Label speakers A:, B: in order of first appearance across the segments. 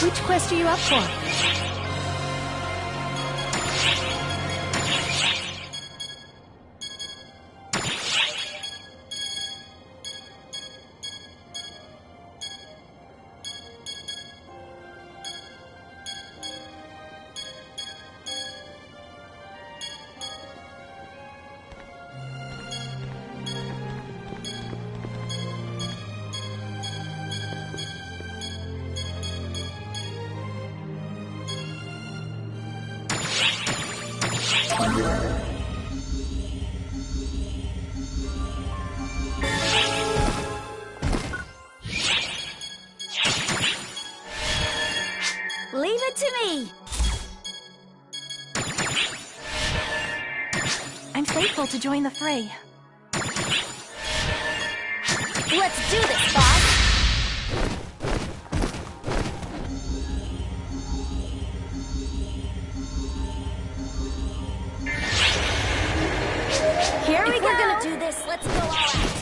A: Which quest are you up for?
B: Leave it to me!
A: I'm faithful to join the fray.
B: Let's do this, boss! Here we go! If we're gonna do this, let's go all out!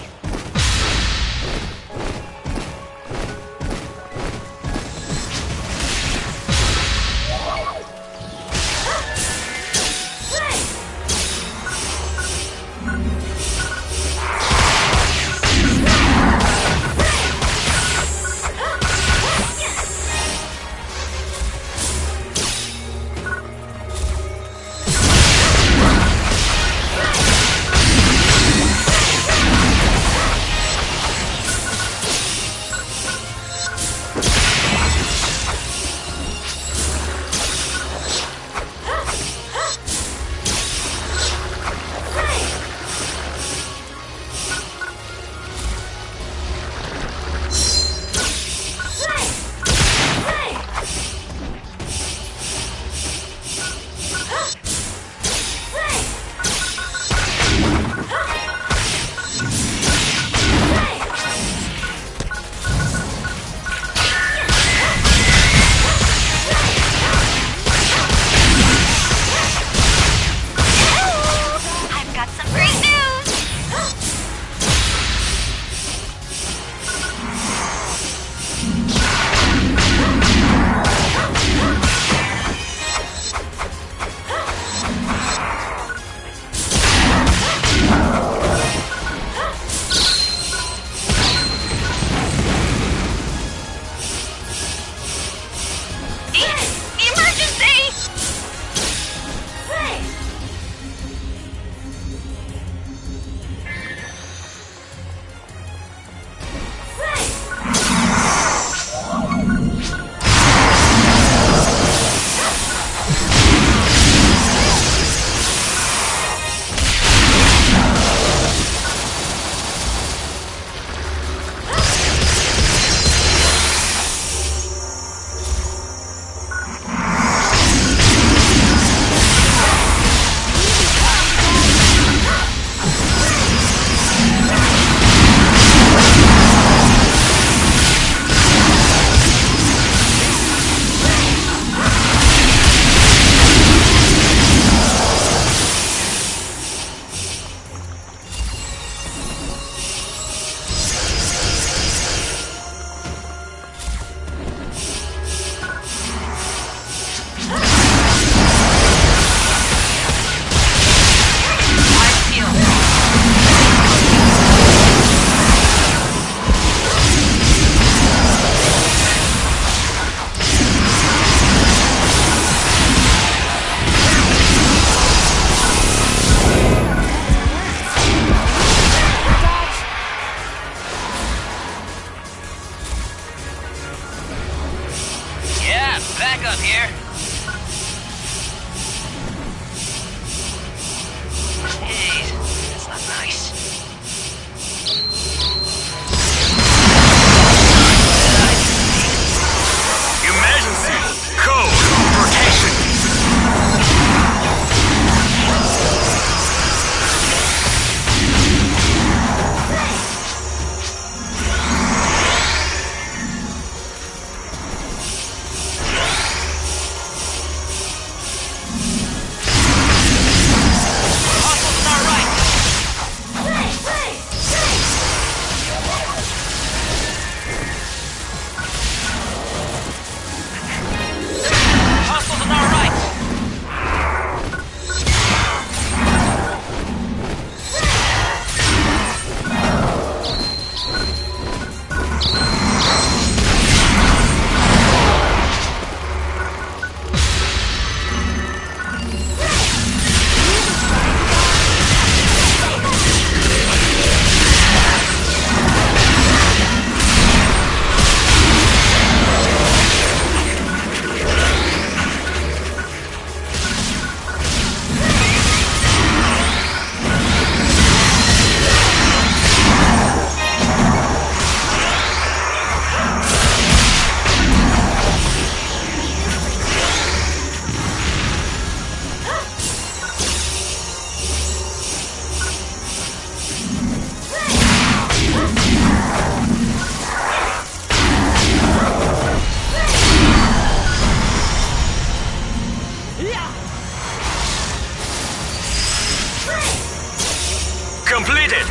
C: completed.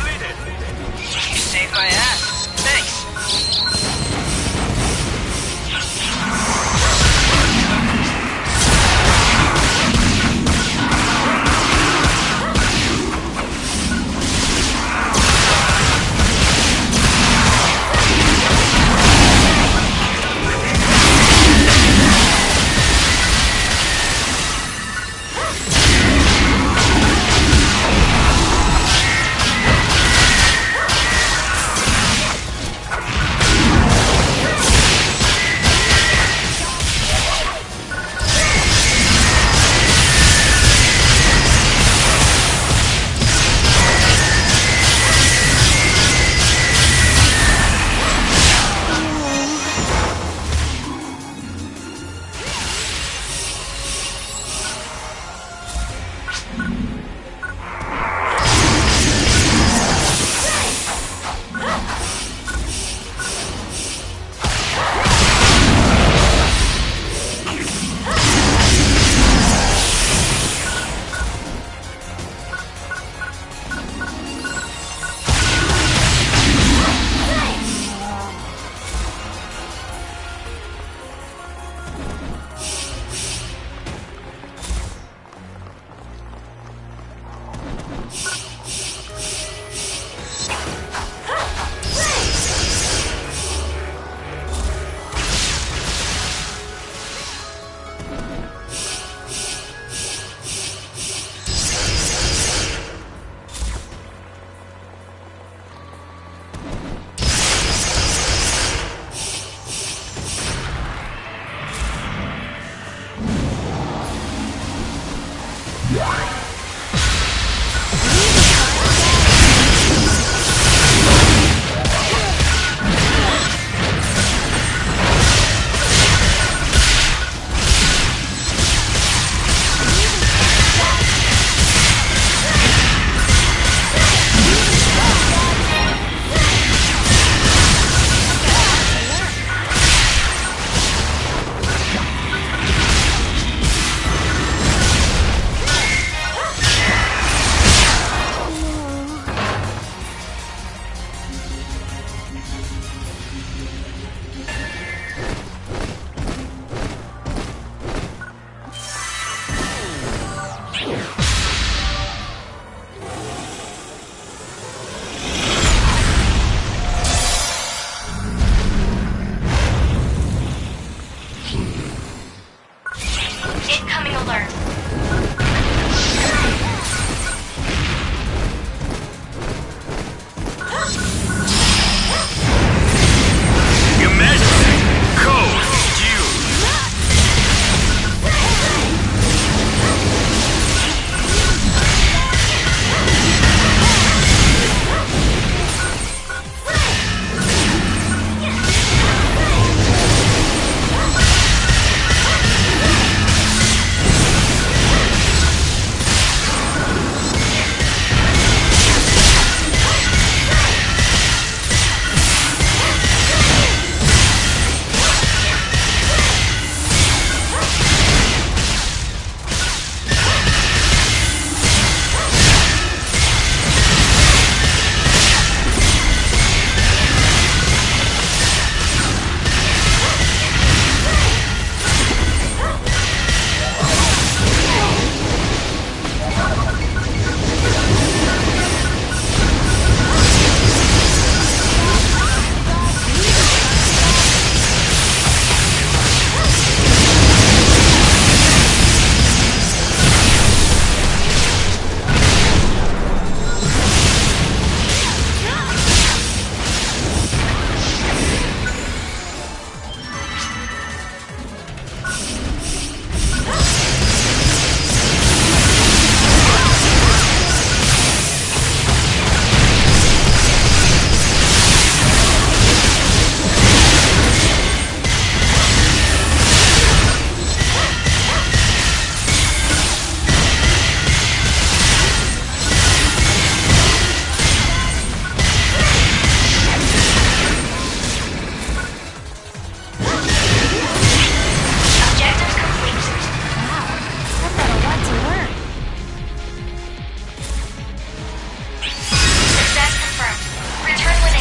D: You saved my ass. Thanks.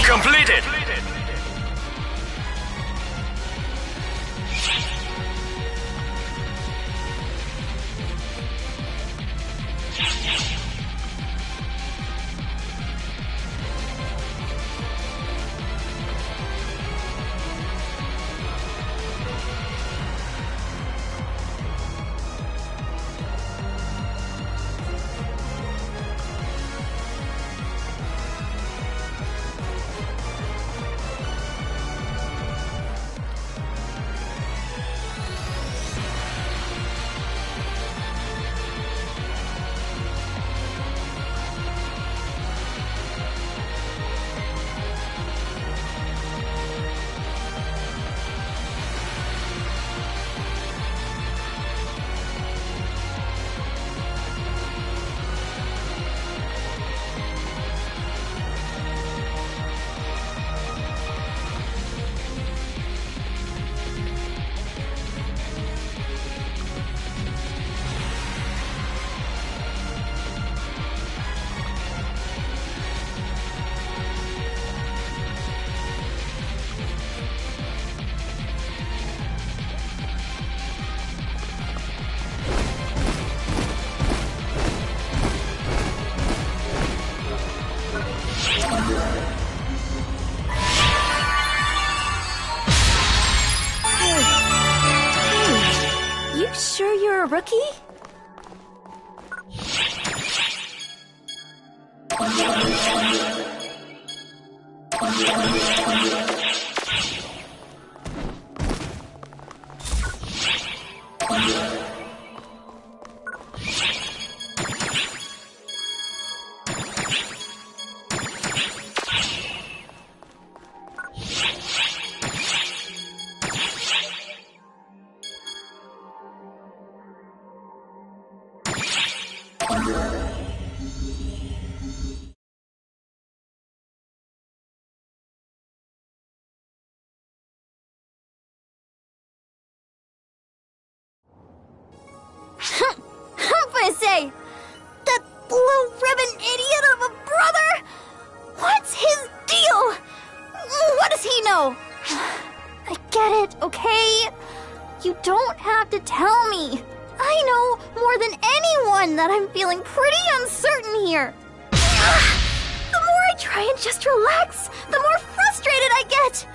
C: completed!
A: You sure you're a rookie?
B: I'm gonna say, that blue ribbon idiot of a brother! What's his deal? What does he know?
A: I get it, okay? You don't have to tell me. I know more than anyone that I'm feeling pretty uncertain here. The more I try and just relax, the more frustrated I get.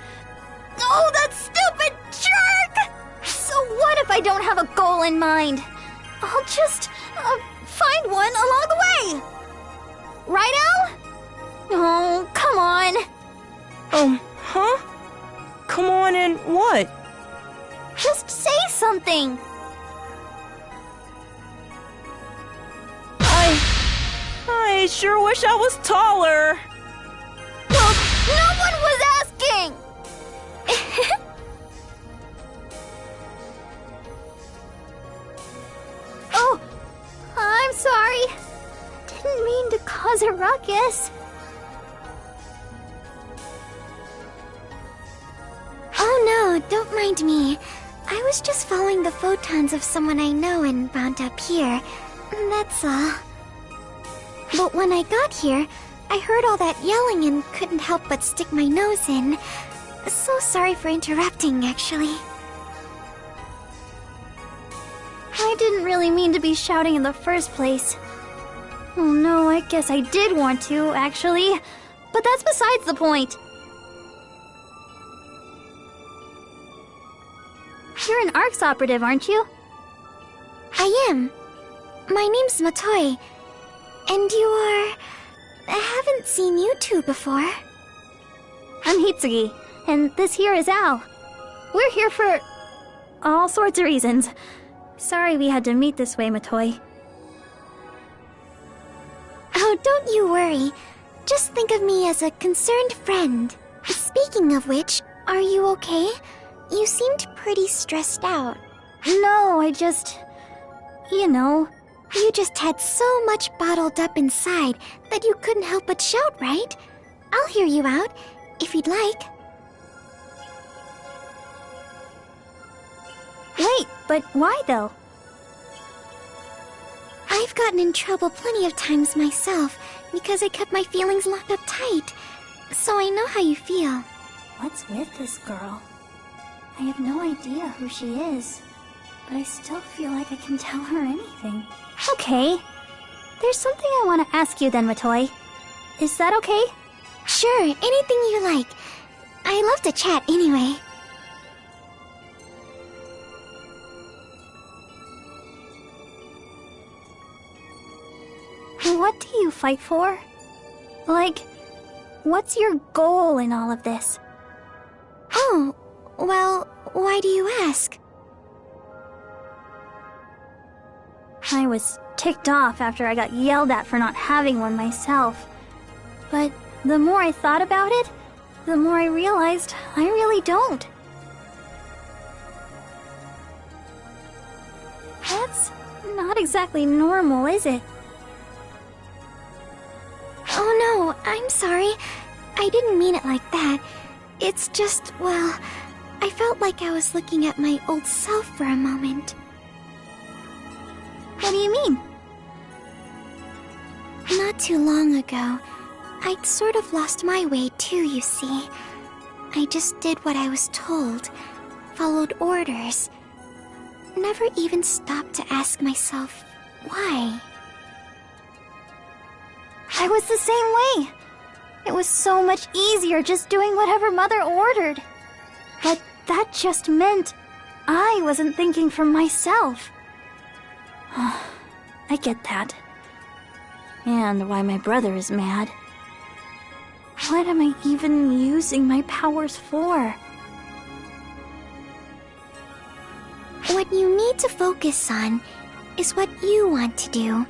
A: Oh, that stupid jerk! So what if I don't have a goal in mind? I'll just find one along the way. Right, Al? Oh, come on.
E: Huh? Come on and what?
A: Just say something.
E: I sure wish I was taller.
A: Well, no one was asking. Oh, I'm sorry. Didn't mean to cause a ruckus.
F: Oh no, don't mind me. I was just following the photons of someone I know and wound up here. That's all. But when I got here, I heard all that yelling and couldn't help but stick my nose in. So sorry for interrupting, actually.
A: I didn't really mean to be shouting in the first place. Oh no, I guess I did want to, actually. But that's besides the point. You're an Arkz operative, aren't you?
F: I am. My name's Matoi. And you are... I haven't seen you two before.
A: I'm Hitsugi, and this here is Al. We're here for all sorts of reasons. Sorry we had to meet this way, Matoi.
F: Oh, don't you worry. Just think of me as a concerned friend. Speaking of which, are you okay? You seemed pretty stressed out.
A: No, I just... you know...
F: You just had so much bottled up inside that you couldn't help but shout, right? I'll hear you out, if you'd like.
A: Wait, but why though?
F: I've gotten in trouble plenty of times myself because I kept my feelings locked up tight. so I know how you feel.
A: What's with this girl? I have no idea who she is, but I still feel like I can tell her anything. Okay. There's something I want to ask you then, Matoy. Is that okay?
F: Sure, anything you like. I love to chat anyway.
A: What do you fight for? Like, what's your goal in all of this?
F: Oh, well, why do you ask?
A: I was ticked off after I got yelled at for not having one myself. But the more I thought about it, the more I realized I really don't. That's not exactly normal, is it?
F: Oh no, I'm sorry. I didn't mean it like that. It's just, well, I felt like I was looking at my old self for a moment.
A: What do you mean?
F: Not too long ago, I'd sort of lost my way too, you see. I just did what I was told, followed orders. Never even stopped to ask myself, why?
A: I was the same way. It was so much easier just doing whatever Mother ordered. But that just meant I wasn't thinking for myself. I get that. And why my brother is mad. What am I even using my powers for?
F: What you need to focus on is what you want to do.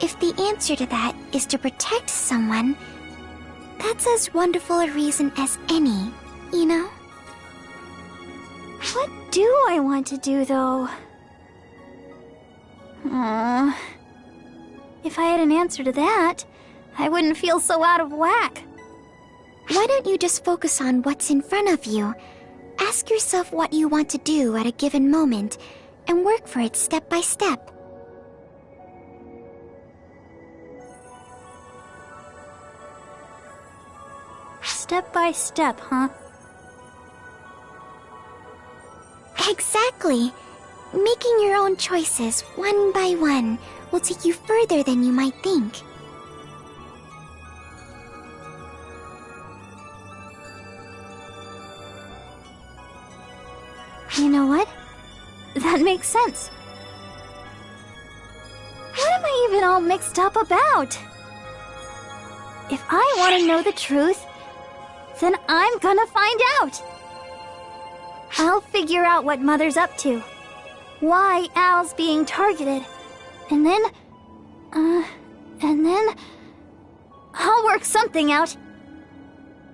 F: If the answer to that is to protect someone, that's as wonderful a reason as any, you know?
A: What do I want to do, though? If I had an answer to that, I wouldn't feel so out of whack.
F: Why don't you just focus on what's in front of you? Ask yourself what you want to do at a given moment, and work for it step by step.
A: Step by step, huh?
F: Exactly. Making your own choices, one by one, will take you further than you might think.
A: You know what? That makes sense. What am I even all mixed up about? If I want to know the truth, then I'm gonna find out. I'll figure out what Mother's up to, why Al's being targeted, and then I'll work something out.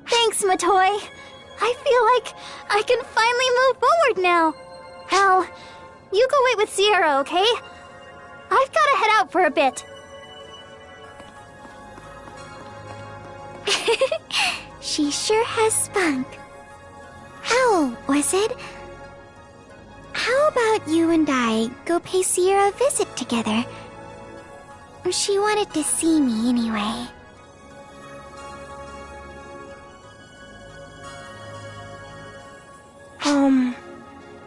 A: Thanks, Matoy. I feel like I can finally move forward now. Al, you go wait with Sierra, okay? I've gotta head out for a bit.
F: She sure has spunk. Oh, was it? How about you and I go pay Sierra a visit together? She wanted to see me anyway.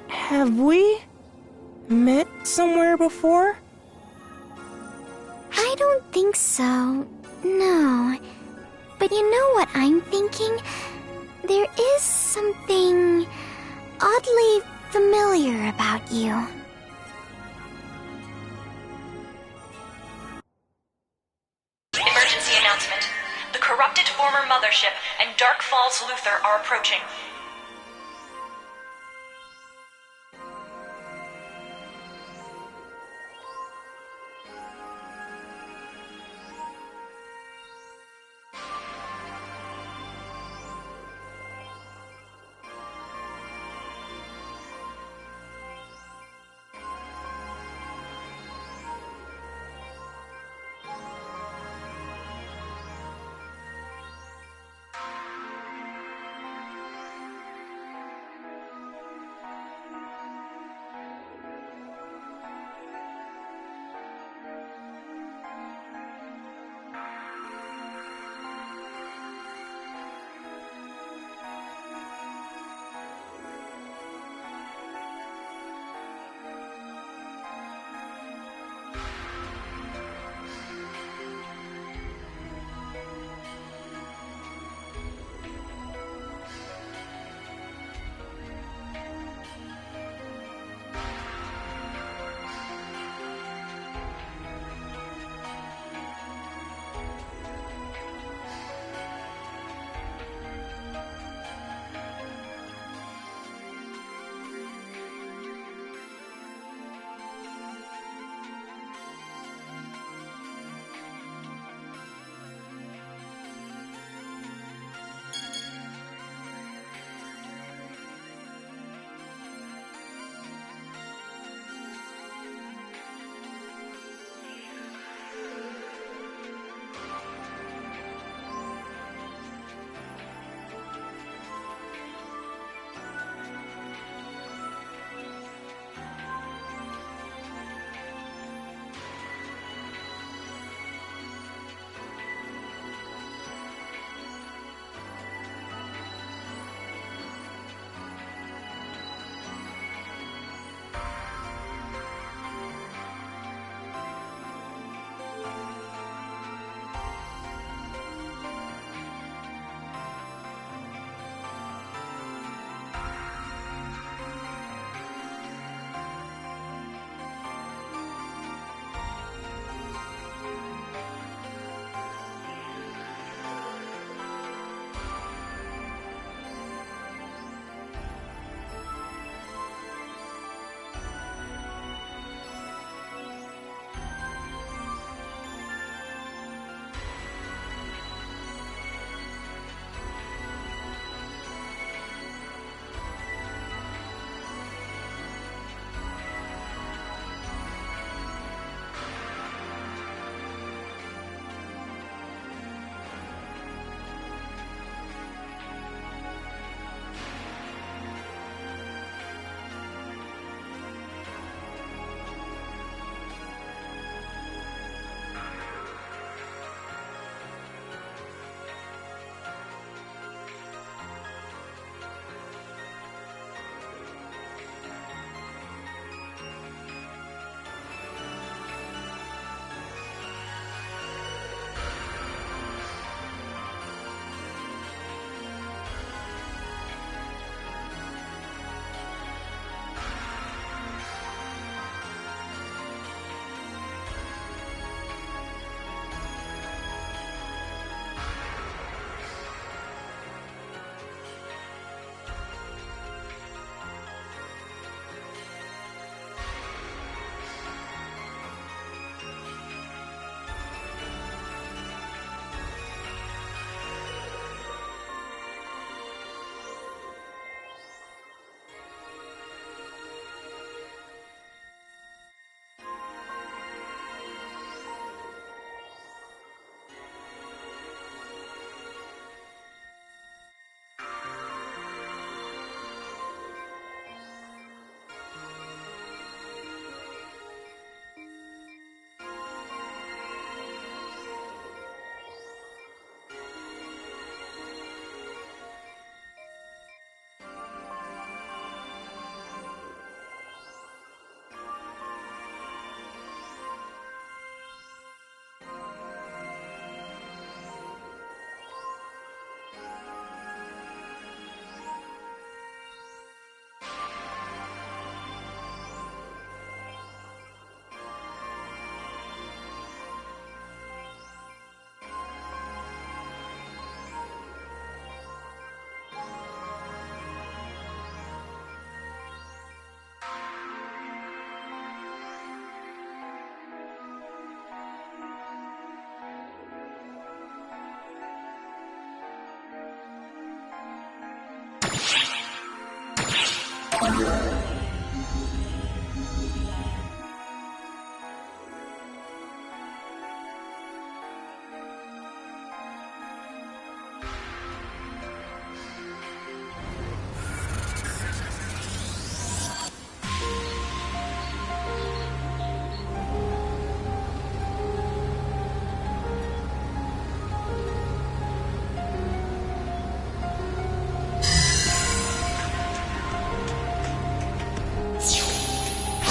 E: Have we met somewhere before?
F: I don't think so, no. But you know what I'm thinking? There is something oddly familiar about you.
C: Emergency announcement. The corrupted former mothership and Dark Falls Luther are approaching.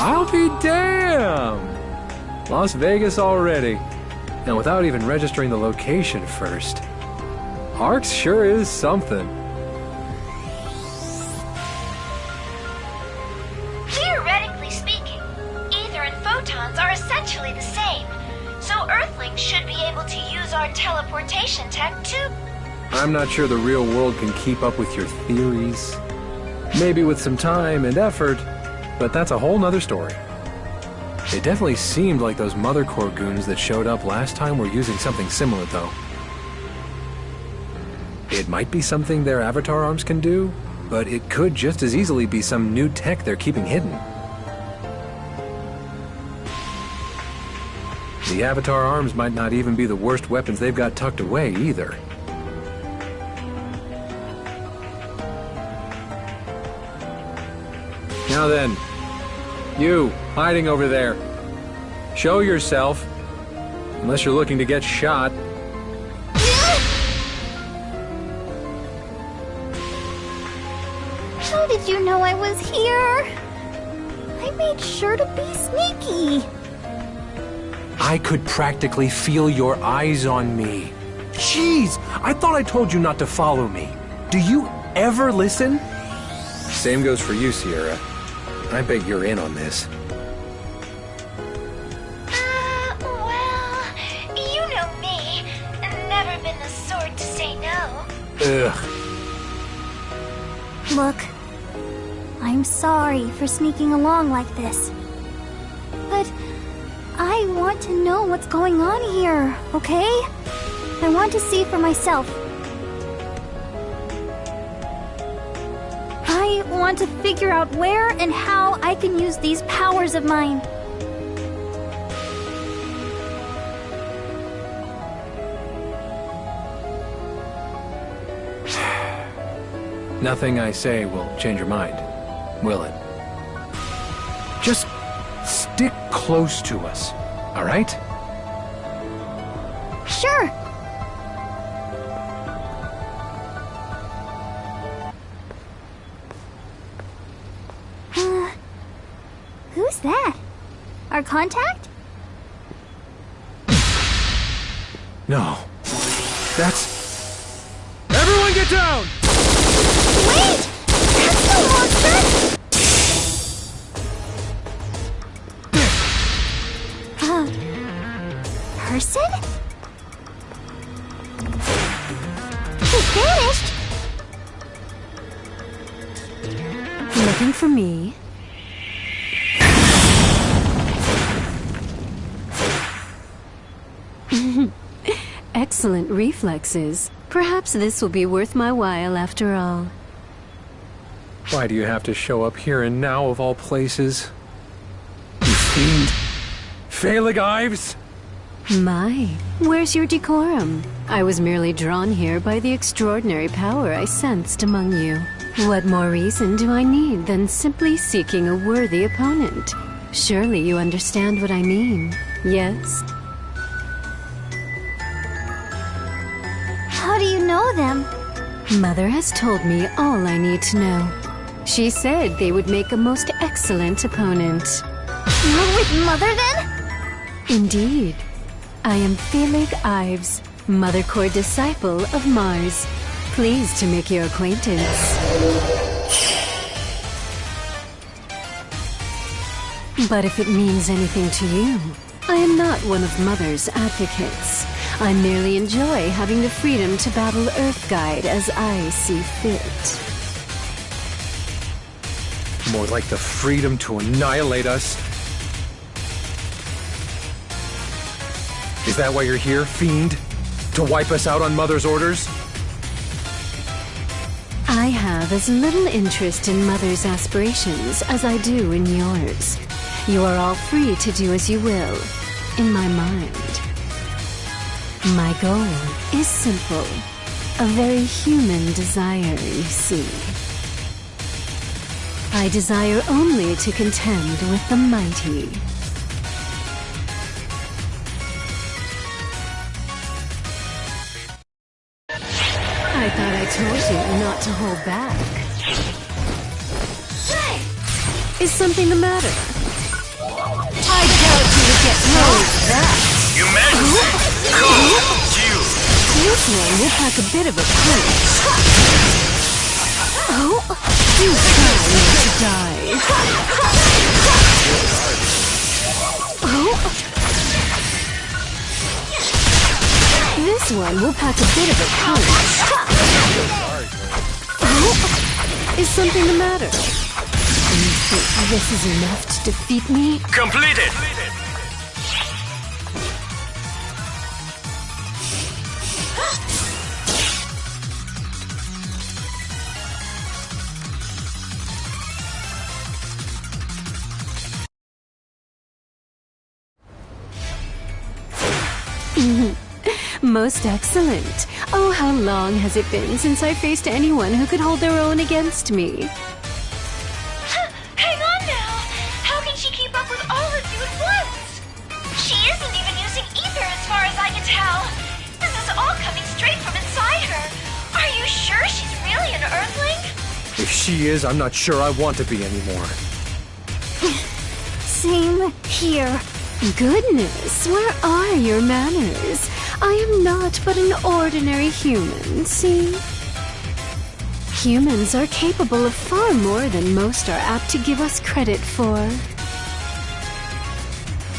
G: I'll be damned! Las Vegas already. And without even registering the location first. Arkz sure is something.
B: Theoretically speaking, ether and photons are essentially the same. So Earthlings should be able to use our teleportation tech too.
G: I'm not sure the real world can keep up with your theories. Maybe with some time and effort, but that's a whole nother story. It definitely seemed like those Mother Core goons that showed up last time were using something similar, though. It might be something their avatar arms can do, but it could just as easily be some new tech they're keeping hidden. The avatar arms might not even be the worst weapons they've got tucked away, either. Now then, you, hiding over there. Show yourself. Unless you're looking to get shot.
A: How did you know I was here? I made sure to be sneaky.
G: I could practically feel your eyes on me. Jeez, I thought I told you not to follow me. Do you ever listen? Same goes for you, Sierra. I bet you're in on this.
B: Well, you know me. Never been the sort to say no.
G: Ugh.
A: Look, I'm sorry for sneaking along like this. But I want to know what's going on here, okay? I want to see for myself. I want to figure out where and how I can use these powers of mine.
G: Nothing I say will change your mind, will it? Just stick close to us, all right?
A: Sure. Who's that? Our contact?
G: No. That's... Everyone get down!
A: Wait! That's the monster! Person? He vanished?
H: Looking for me? Excellent reflexes. Perhaps this will be worth my while after all.
G: Why do you have to show up here and now of all places? You fiend! Failing Ives!
H: My, where's your decorum? I was merely drawn here by the extraordinary power I sensed among you. What more reason do I need than simply seeking a worthy opponent? Surely you understand what I mean, yes?
A: How do you know them?
H: Mother has told me all I need to know. She said they would make a most excellent opponent.
A: You're with Mother then?
H: Indeed. I am Felig Ives, Mother Core disciple of Mars. Pleased to make your acquaintance. But if it means anything to you, I am not one of Mother's advocates. I merely enjoy having the freedom to battle Earthguide as I see fit.
G: More like the freedom to annihilate us. Is that why you're here, fiend? To wipe us out on Mother's orders?
H: I have as little interest in Mother's aspirations as I do in yours. You are all free to do as you will, in my mind. My goal is simple. A very human desire, you see. I desire only to contend with the mighty. I thought I told you not to hold back. Is something the matter? I doubt you would get through that.
D: You managed it! You!
H: This one will pack a bit of a punch. Oh, you try not to die. Oh. This one will pack a bit of a punch. Oh, is something the matter? You think this is enough to defeat me?
D: Completed!
H: Most excellent. Oh, how long has it been since I faced anyone who could hold their own against me?
B: Hang on now! How can she keep up with all of you at once? She isn't even using ether as far as I can tell. This is all coming straight from inside her. Are you sure she's really an Earthling?
G: If she is, I'm not sure I want to be anymore.
A: Same here.
H: Goodness, where are your manners? I am not but an ordinary human, see? Humans are capable of far more than most are apt to give us credit for.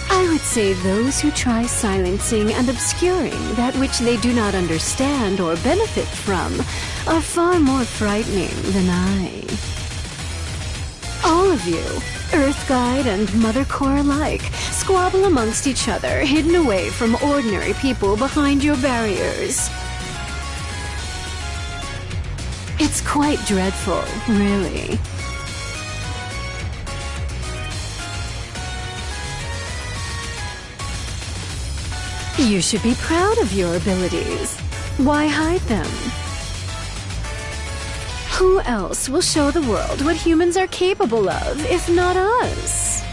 H: I would say those who try silencing and obscuring that which they do not understand or benefit from are far more frightening than I. All of you, Earth Guide and Mother Core alike, squabble amongst each other, hidden away from ordinary people behind your barriers. It's quite dreadful, really. You should be proud of your abilities. Why hide them? Who else will show the world what humans are capable of, if not us?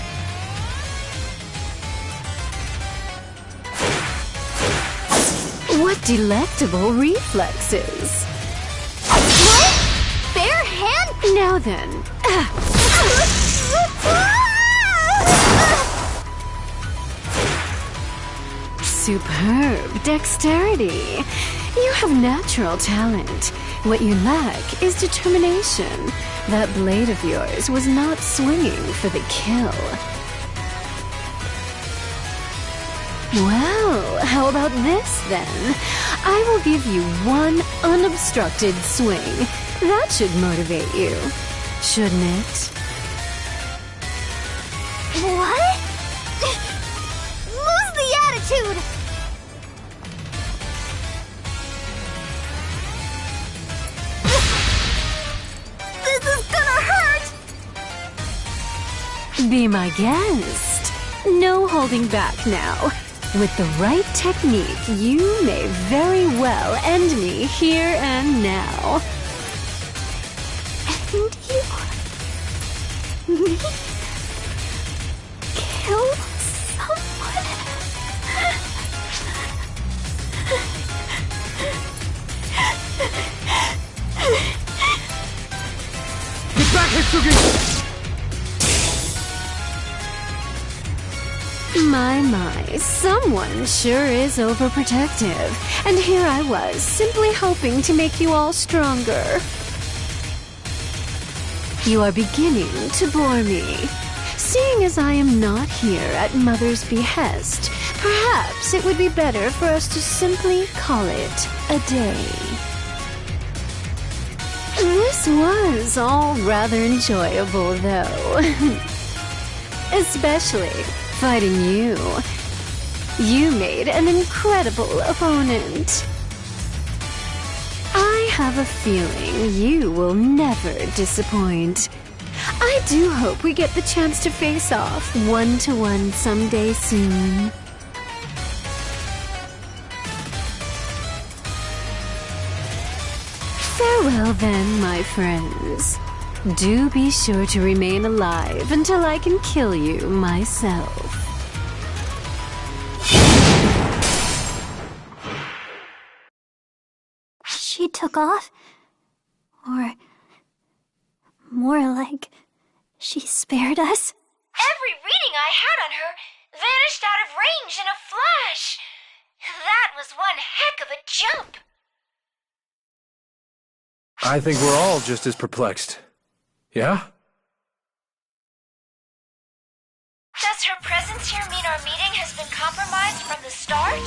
H: What delectable reflexes!
A: What? Bare hand?
H: Now then. Superb dexterity. You have natural talent. What you lack is determination. That blade of yours was not swinging for the kill. Well, how about this then? I will give you one unobstructed swing. That should motivate you, shouldn't it?
A: What? Lose the attitude! This is gonna hurt!
H: Be my guest. No holding back now. With the right technique, you may very well end me here and now.
A: And you... me? Kill someone?
G: Get back, Hitsugi!
H: My, someone sure is overprotective. And here I was, simply hoping to make you all stronger. You are beginning to bore me. Seeing as I am not here at Mother's behest, perhaps it would be better for us to simply call it a day. This was all rather enjoyable, though. Especially fighting you. You made an incredible opponent. I have a feeling you will never disappoint. I do hope we get the chance to face off one-to-one someday soon. Farewell then, my friends. Do be sure to remain alive until I can kill you myself.
A: She took off? Or more like she spared us?
B: Every reading I had on her vanished out of range in a flash. That was one heck of a jump.
G: I think we're all just as perplexed. Yeah?
B: Does her presence here mean our meeting has been compromised from the start?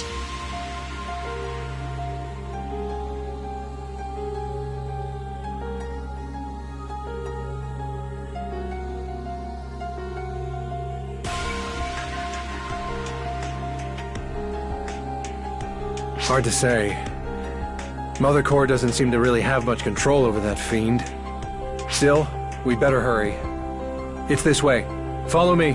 G: Hard to say. Mother Core doesn't seem to really have much control over that fiend. Still, we better hurry. It's this way. Follow me.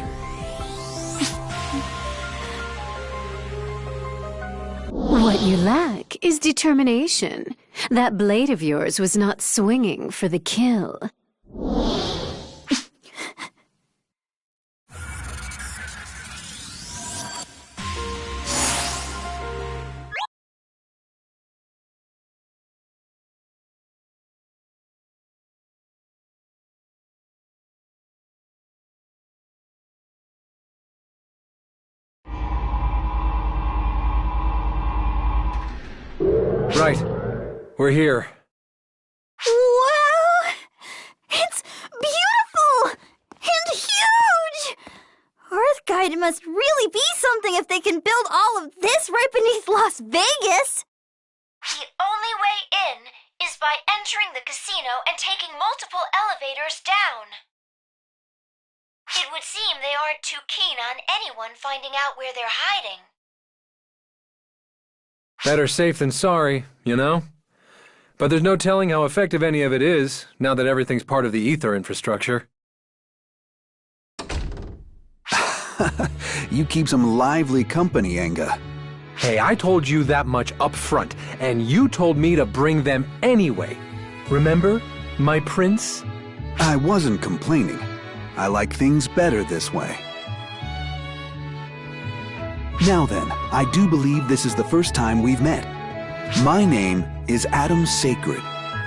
H: What you lack is determination. That blade of yours was not swinging for the kill.
G: Right. We're here.
A: Wow! It's beautiful! And huge! Earthguide must really be something if they can build all of this right beneath Las Vegas!
B: The only way in is by entering the casino and taking multiple elevators down. It would seem they aren't too keen on anyone finding out where they're hiding.
G: Better safe than sorry, you know? But there's no telling how effective any of it is, now that everything's part of the ether infrastructure.
I: You keep some lively company, Enga.
G: Hey, I told you that much up front, and you told me to bring them anyway. Remember, my prince?
I: I wasn't complaining. I like things better this way. Now then, I do believe this is the first time we've met. My name is Adam Sacred.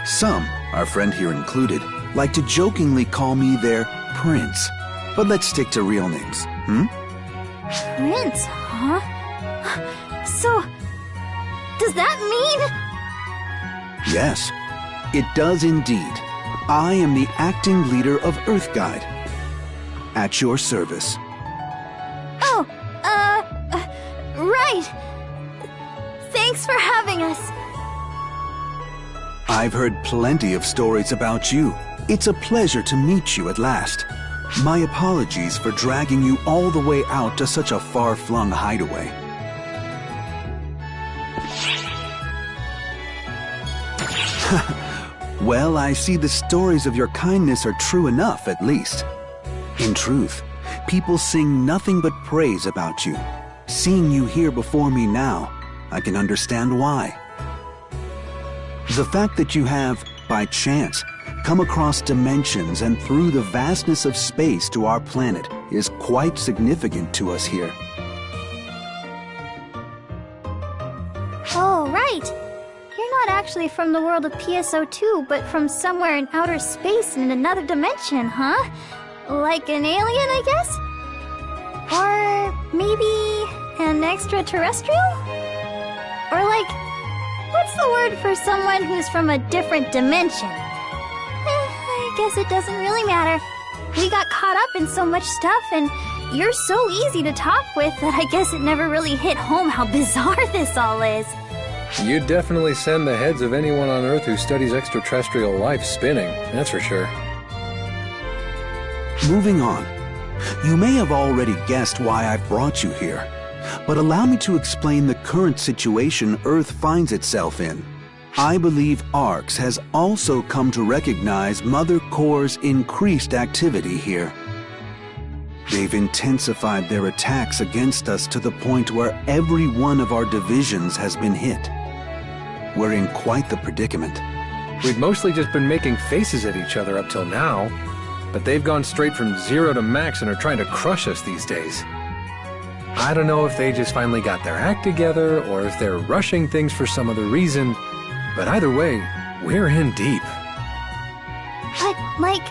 I: Some, our friend here included, like to jokingly call me their prince. But let's stick to real names,
A: Prince, huh? So, does that mean?
I: Yes, it does indeed. I am the acting leader of Earthguide. At your service.
A: Oh, right. Thanks for having us.
I: I've heard plenty of stories about you. It's a pleasure to meet you at last. My apologies for dragging you all the way out to such a far-flung hideaway. Well, I see the stories of your kindness are true enough, at least. In truth, people sing nothing but praise about you. Seeing you here before me now, I can understand why. The fact that you have, by chance, come across dimensions and through the vastness of space to our planet is quite significant to us here.
A: Oh, right. You're not actually from the world of PSO2, but from somewhere in outer space in another dimension, huh? Like an alien, I guess? Or maybe an extraterrestrial? Or like, what's the word for someone who's from a different dimension? I guess it doesn't really matter. We got caught up in so much stuff, and you're so easy to talk with that I guess it never really hit home how bizarre this all is.
G: You'd definitely send the heads of anyone on Earth who studies extraterrestrial life spinning, that's for sure.
I: Moving on. You may have already guessed why I've brought you here, but allow me to explain the current situation Earth finds itself in. I believe Arkz has also come to recognize Mother Core's increased activity here. They've intensified their attacks against us to the point where every one of our divisions has been hit. We're in quite the predicament.
G: We've mostly just been making faces at each other up till now, but they've gone straight from 0 to max and are trying to crush us these days. I don't know if they just finally got their act together or if they're rushing things for some other reason, but either way, we're in deep.
A: But, like,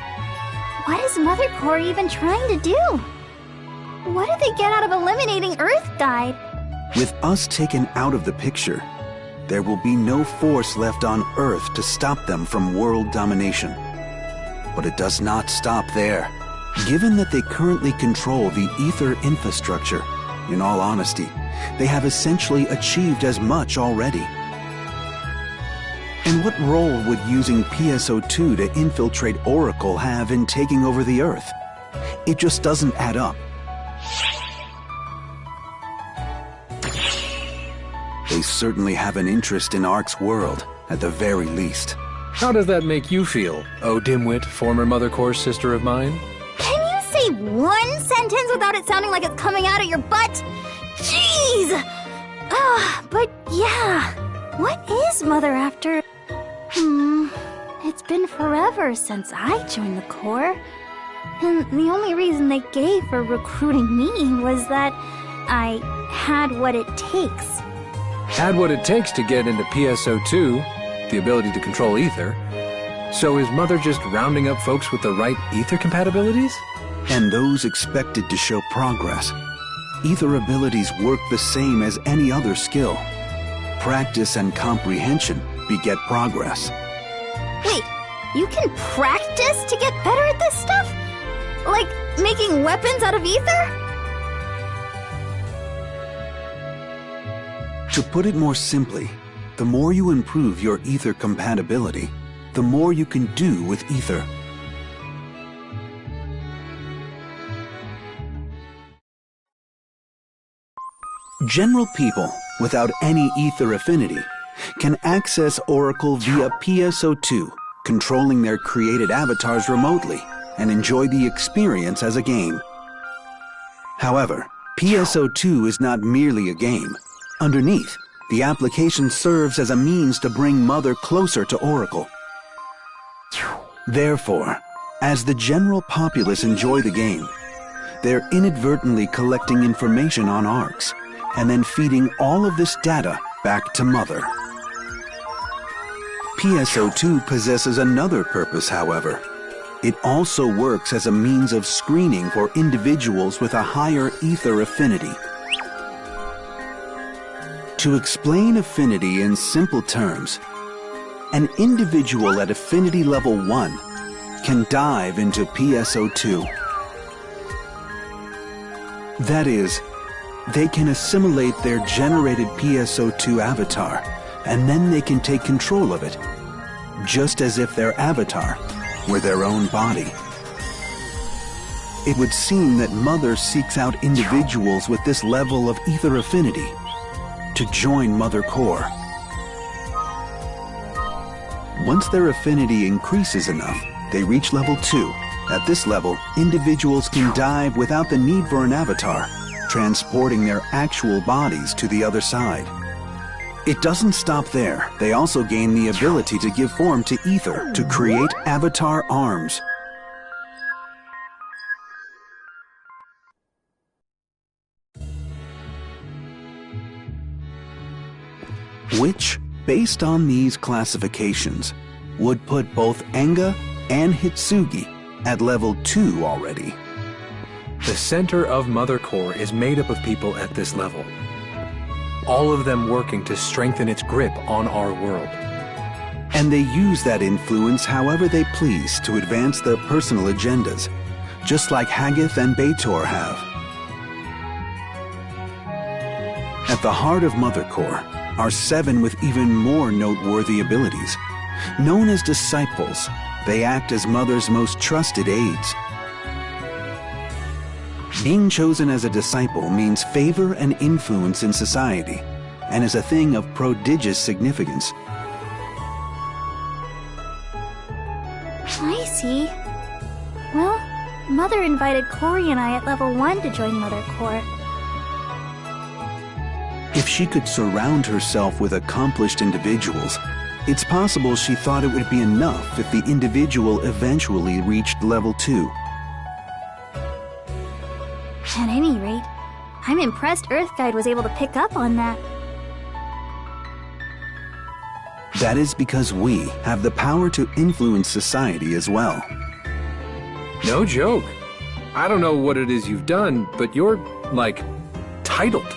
A: what is Mother Core even trying to do? What do they get out of eliminating Earthguide?
I: With us taken out of the picture, there will be no force left on Earth to stop them from world domination. But it does not stop there. Given that they currently control the ether infrastructure, in all honesty, they have essentially achieved as much already. And what role would using PSO2 to infiltrate Oracle have in taking over the Earth? It just doesn't add up. They certainly have an interest in Ark's world, at the very least.
G: How does that make you feel, oh dimwit, former Mother Core sister of mine?
A: Can you say one sentence without it sounding like it's coming out of your butt? Jeez! But yeah, what is Mother after? It's been forever since I joined the Corps. And the only reason they gave for recruiting me was that I had what it takes.
G: Had what it takes to get into PSO2, the ability to control ether. So is Mother just rounding up folks with the right ether compatibilities?
I: And those expected to show progress. Ether abilities work the same as any other skill. Practice and comprehension beget progress.
A: Wait, you can practice to get better at this stuff? Like making weapons out of ether?
I: To put it more simply, the more you improve your ether compatibility, the more you can do with ether. General people without any ether affinity can access Oracle via PSO2, controlling their created avatars remotely and enjoy the experience as a game. However, PSO2 is not merely a game. Underneath, the application serves as a means to bring Mother closer to Oracle. Therefore, as the general populace enjoy the game, they're inadvertently collecting information on Arkz and then feeding all of this data back to Mother. PSO2 possesses another purpose, however. It also works as a means of screening for individuals with a higher ether affinity. To explain affinity in simple terms, an individual at affinity level 1 can dive into PSO2. That is, they can assimilate their generated PSO2 avatar, and then they can take control of it, just as if their avatar were their own body. It would seem that Mother seeks out individuals with this level of ether affinity to join Mother Core. Once their affinity increases enough, they reach level 2. At this level, individuals can dive without the need for an avatar, transporting their actual bodies to the other side. It doesn't stop there. They also gain the ability to give form to ether to create avatar arms. Which, based on these classifications, would put both Enga and Hitsugi at level 2 already.
G: The center of Mother Core is made up of people at this level. All of them working to strengthen its grip on our world.
I: And they use that influence however they please to advance their personal agendas, just like Haggith and Beitor have. At the heart of Mother Core are 7 with even more noteworthy abilities. Known as disciples, they act as Mother's most trusted aides. Being chosen as a disciple means favor and influence in society, and is a thing of prodigious significance.
A: I see. Well, Mother invited Corey and I at level 1 to join Mother Corps.
I: If she could surround herself with accomplished individuals, it's possible she thought it would be enough if the individual eventually reached level 2.
A: At any rate, I'm impressed Earthguide was able to pick up on that.
I: That is because we have the power to influence society as well.
G: No joke. I don't know what it is you've done, but you're, like, titled.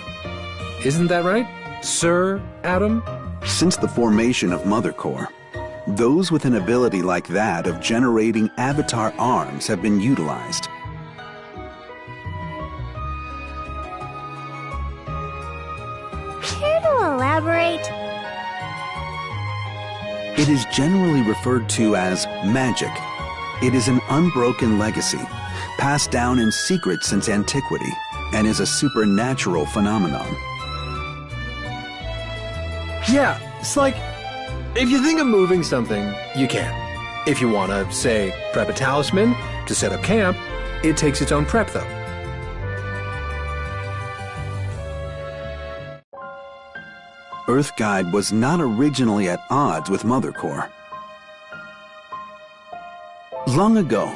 G: Isn't that right, Sir Adam?
I: Since the formation of Mother Corps, those with an ability like that of generating avatar arms have been utilized.
A: Care to elaborate?
I: It is generally referred to as magic. It is an unbroken legacy, passed down in secret since antiquity, and is a supernatural phenomenon.
G: Yeah, it's like, if you think of moving something, you can. If you want to, say, prep a talisman to set up camp, it takes its own prep, though.
I: Earthguide was not originally at odds with Mother Corps. Long ago,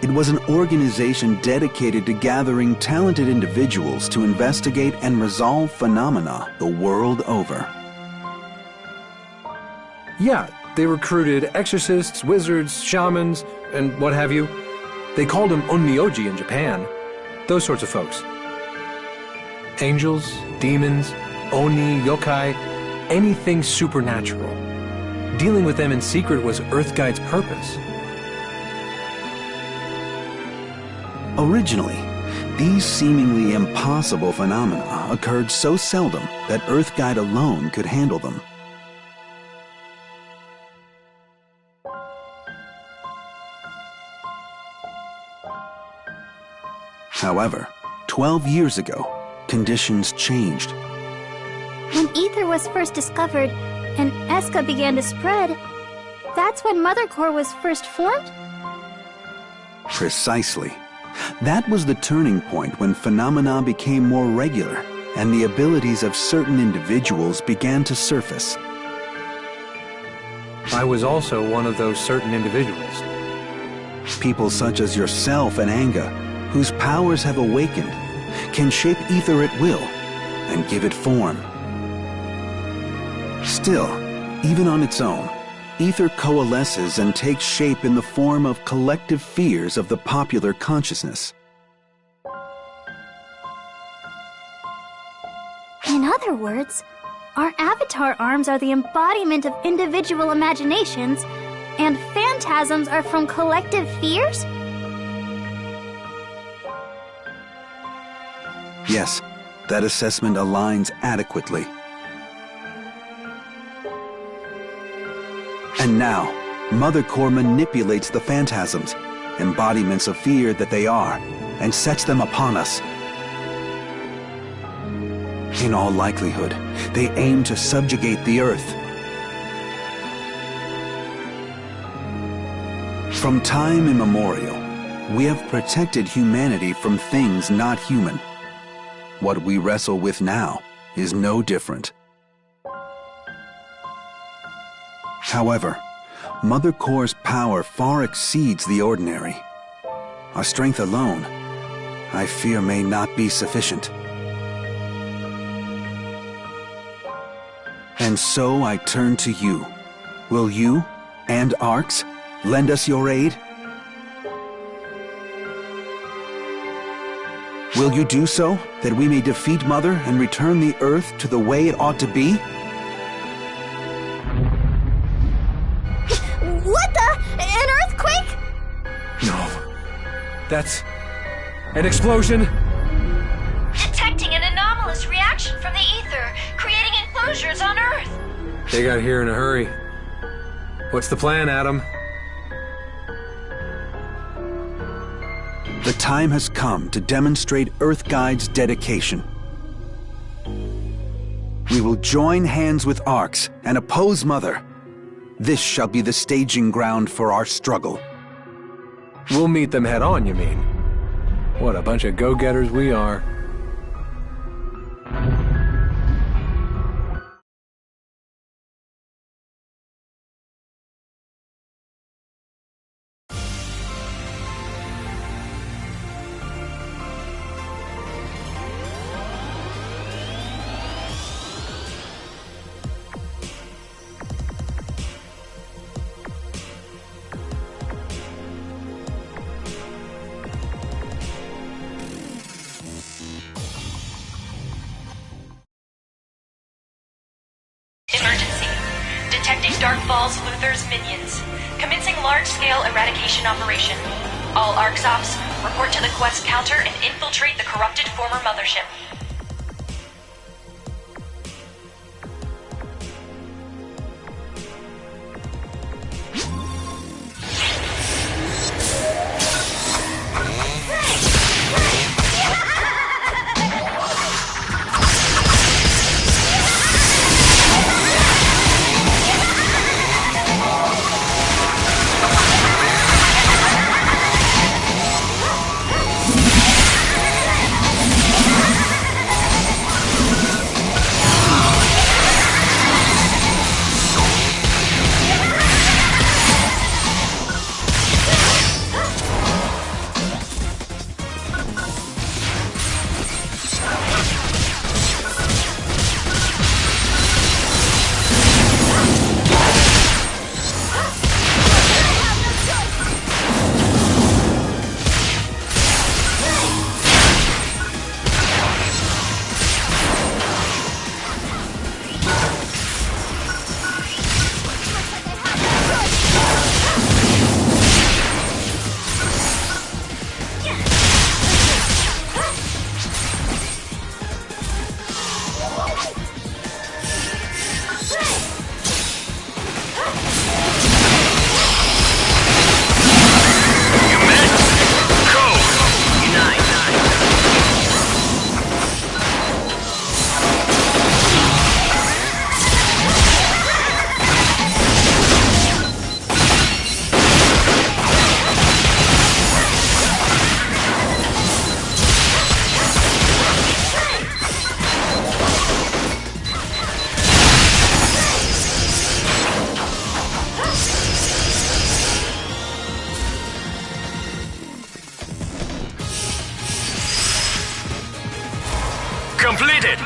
I: it was an organization dedicated to gathering talented individuals to investigate and resolve phenomena the world over.
G: Yeah, they recruited exorcists, wizards, shamans, and what have you. They called them Onmyoji in Japan. Those sorts of folks. Angels, demons, Oni, yokai, anything supernatural. Dealing with them in secret was Earthguide's purpose.
I: Originally, these seemingly impossible phenomena occurred so seldom that Earthguide alone could handle them. However, 12 years ago, conditions changed.
A: When ether was first discovered and Eska began to spread, that's when Mother Corps was first formed?
I: Precisely. That was the turning point when phenomena became more regular and the abilities of certain individuals began to surface.
G: I was also one of those certain individuals.
I: People such as yourself and Anga, whose powers have awakened, can shape ether at will and give it form. Still, even on its own, ether coalesces and takes shape in the form of collective fears of the popular consciousness.
A: In other words, our avatar arms are the embodiment of individual imaginations, and phantasms are from collective fears?
I: Yes, that assessment aligns adequately. And now, Mother Corps manipulates the phantasms, embodiments of fear that they are, and sets them upon us. In all likelihood, they aim to subjugate the Earth. From time immemorial, we have protected humanity from things not human. What we wrestle with now is no different. However, Mother Corps' power far exceeds the ordinary. Our strength alone, I fear, may not be sufficient. And so I turn to you. Will you and Arkz lend us your aid? Will you do so, that we may defeat Mother and return the Earth to the way it ought to be?
A: What the? An earthquake?
G: No. That's an explosion.
B: Detecting an anomalous reaction from the ether, creating enclosures on Earth.
G: They got here in a hurry. What's the plan, Adam?
I: The time has come to demonstrate Earthguide's dedication. We will join hands with Arkz and oppose Mother. This shall be the staging ground for our struggle.
G: We'll meet them head on, you mean? What a bunch of go-getters we are.
C: Emergency. Detecting Dark Falls Luther's minions. Commencing large-scale eradication operation. All Arkz ops, report to the quest counter and infiltrate the corrupted former mothership.
D: Completed!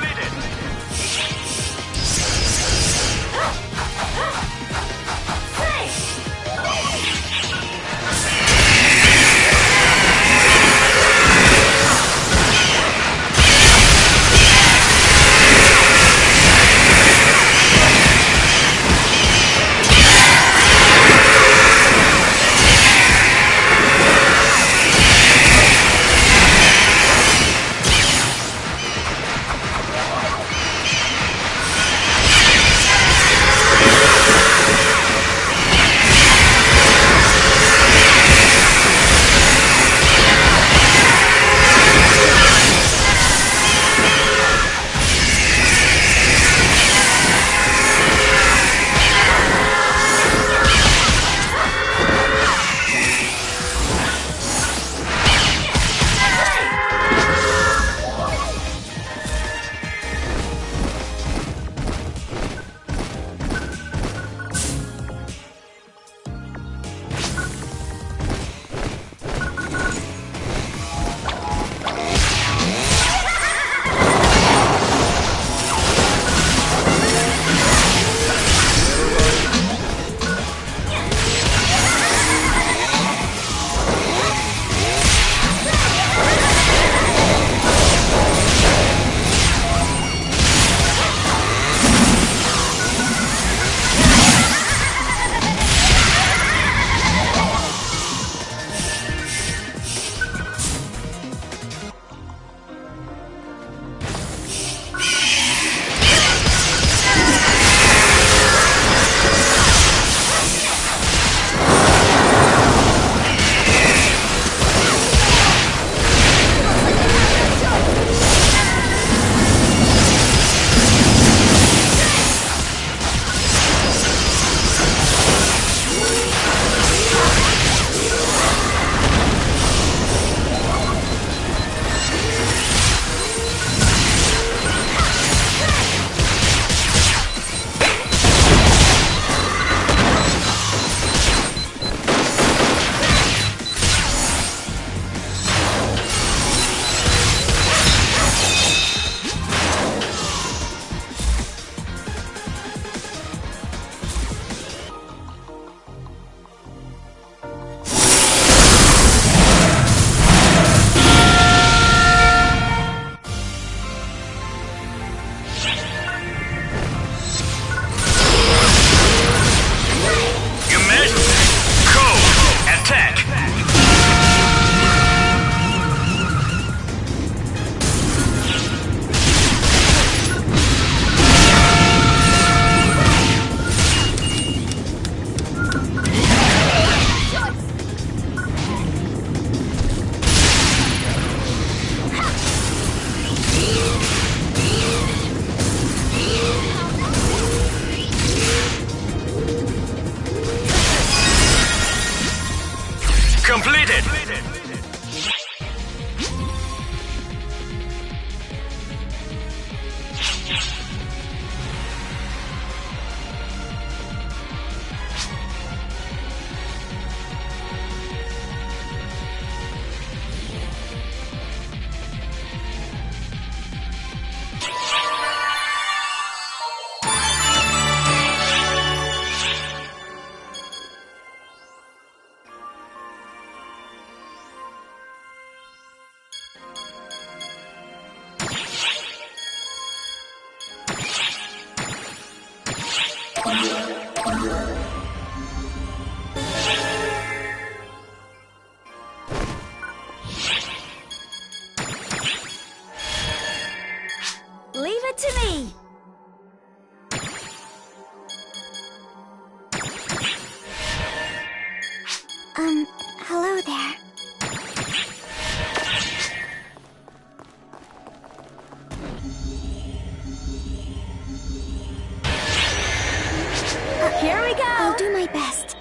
D: Completed!
A: Leave it to me!
F: Hello there.
A: Here we go!
F: I'll do my best.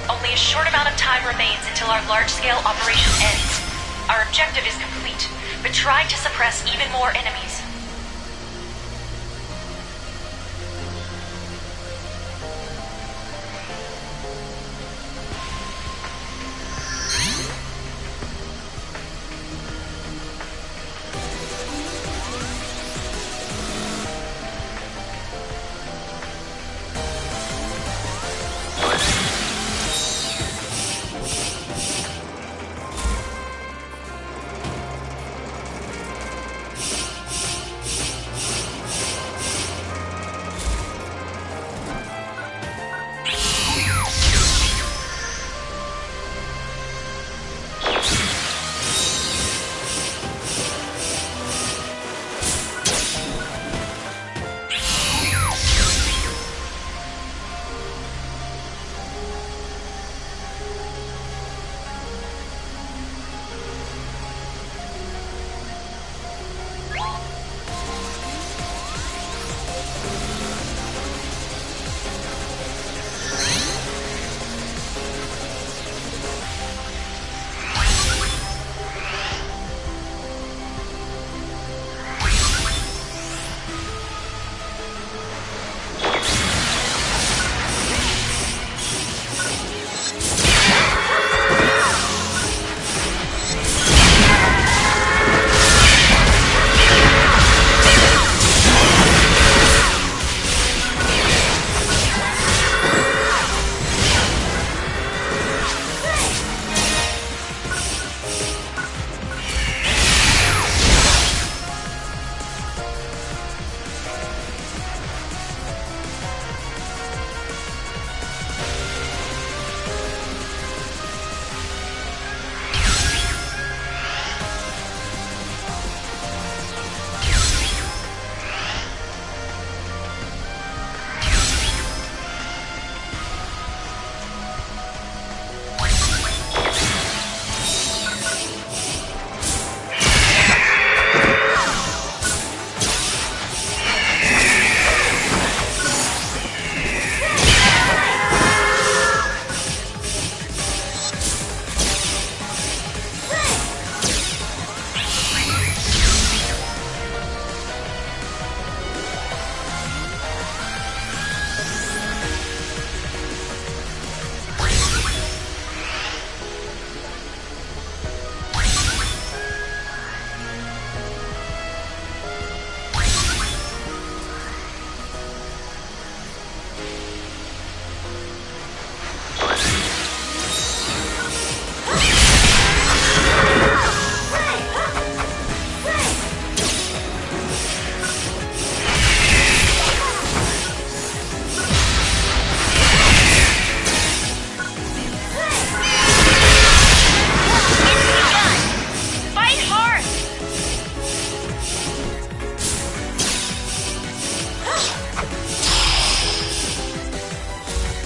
C: Only a short amount of time remains until our large-scale operation ends. Our objective is complete, but try to suppress even more enemies.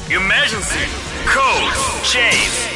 D: Emergency! Code! Chase!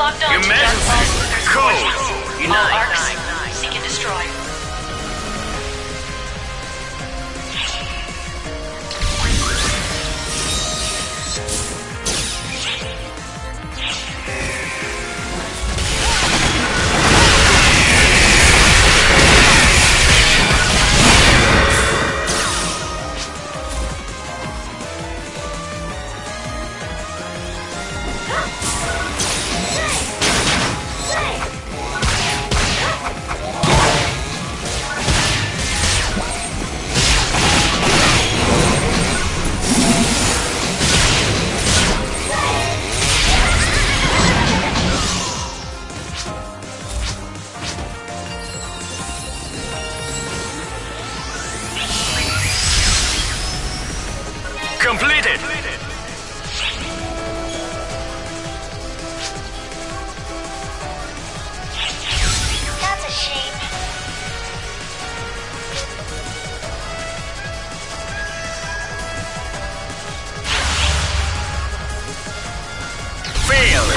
C: Locked on to Dark Falls Luther's forces. All Arkz, seek and destroy.
D: Completed!
B: That's a shame.
D: Failed!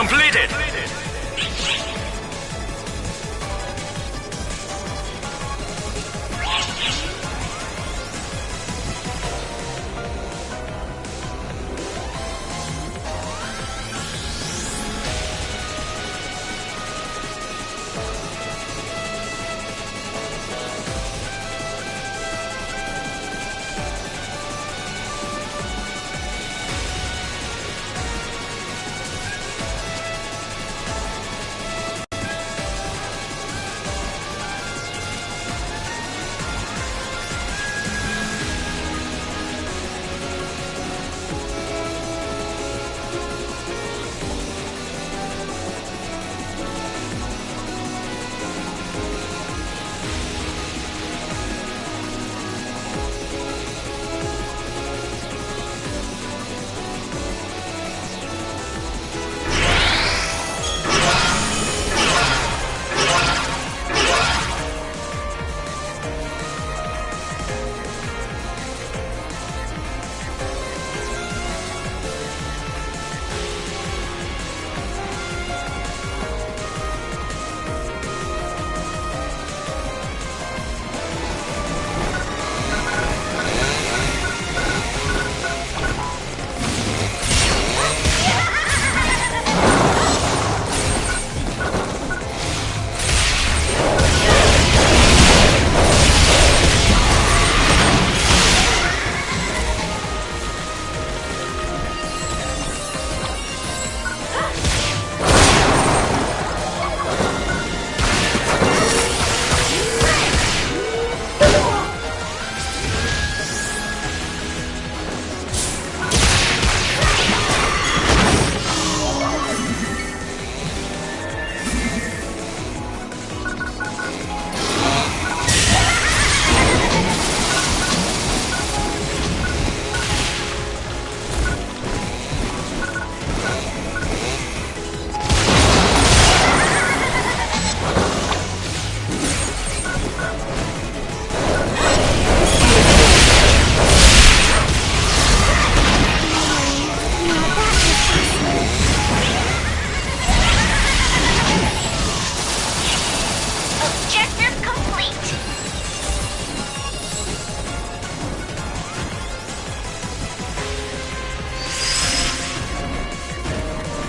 D: Completed!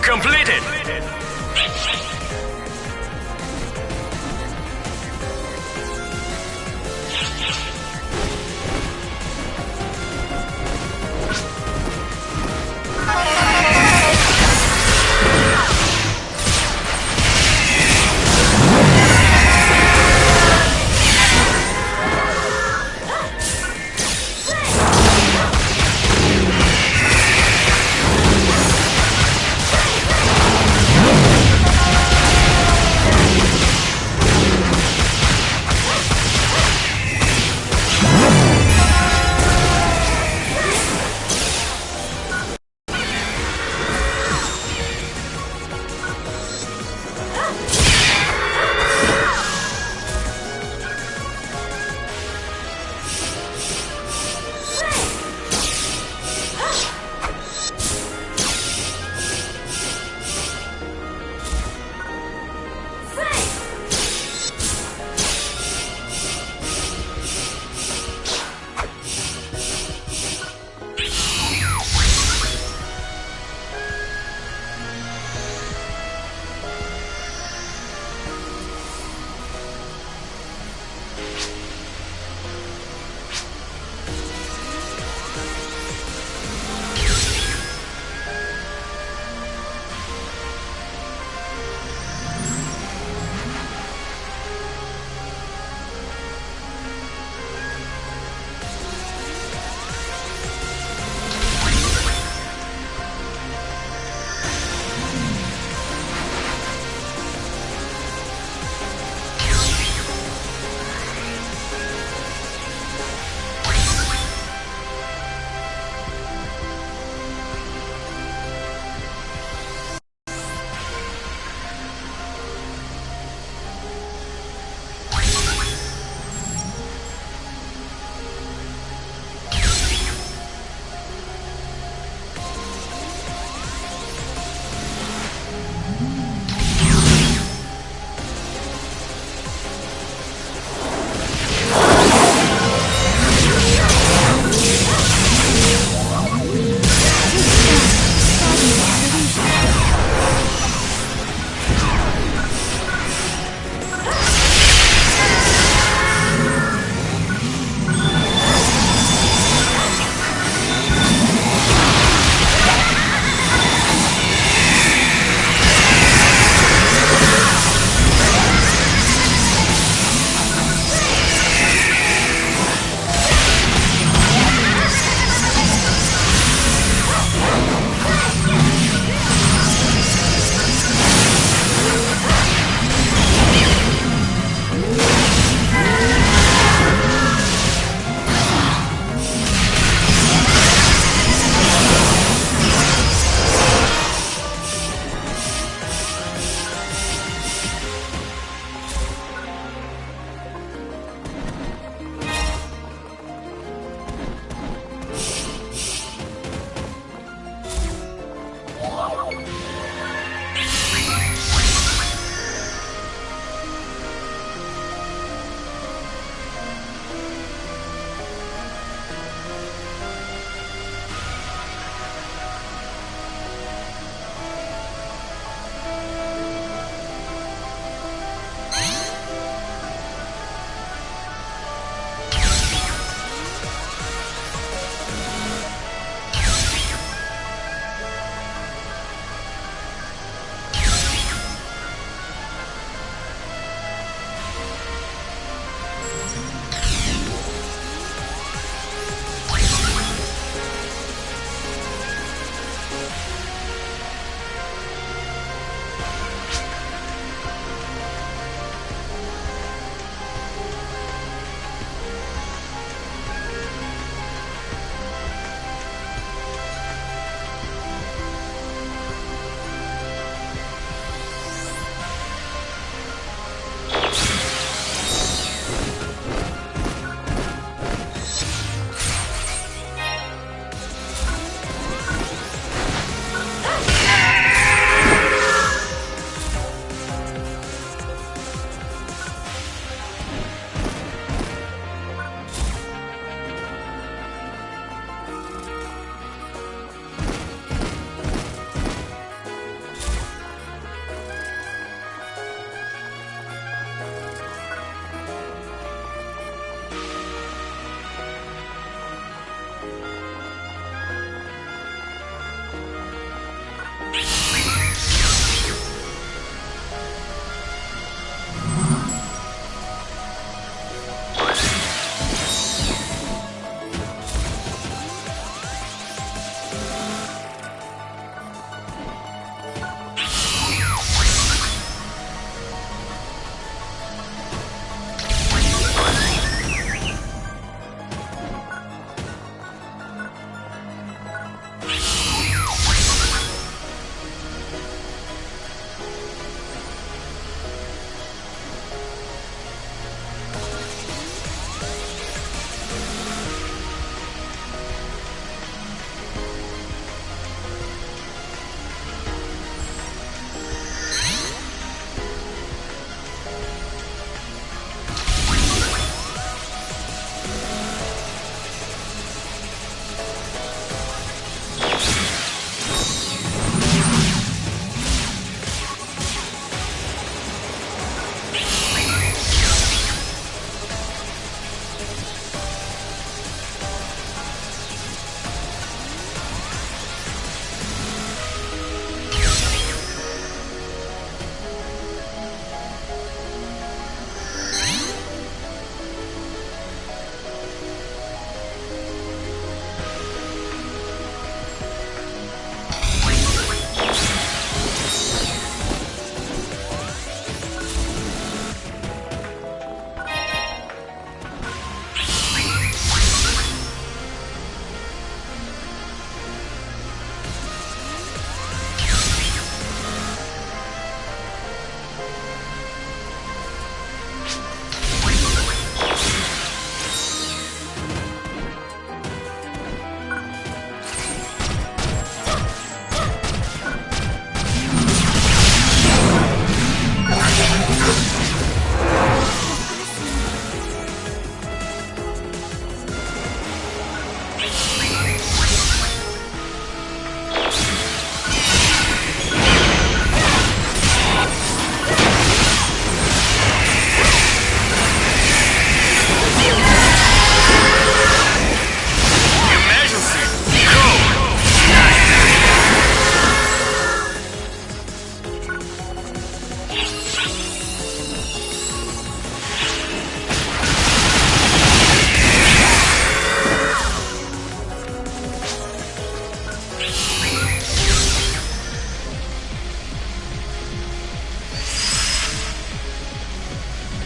D: Completed!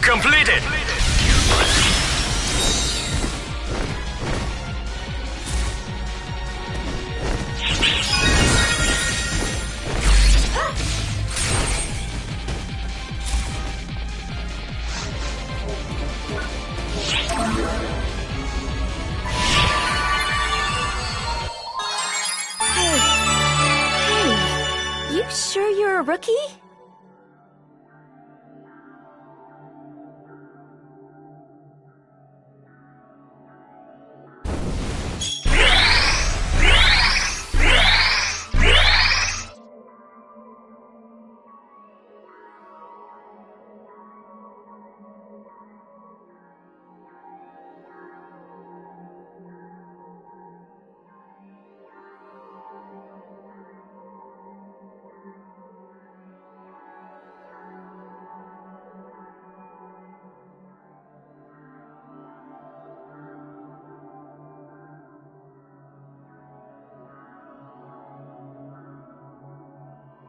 D: Completed!
A: Hey, you sure you're a rookie?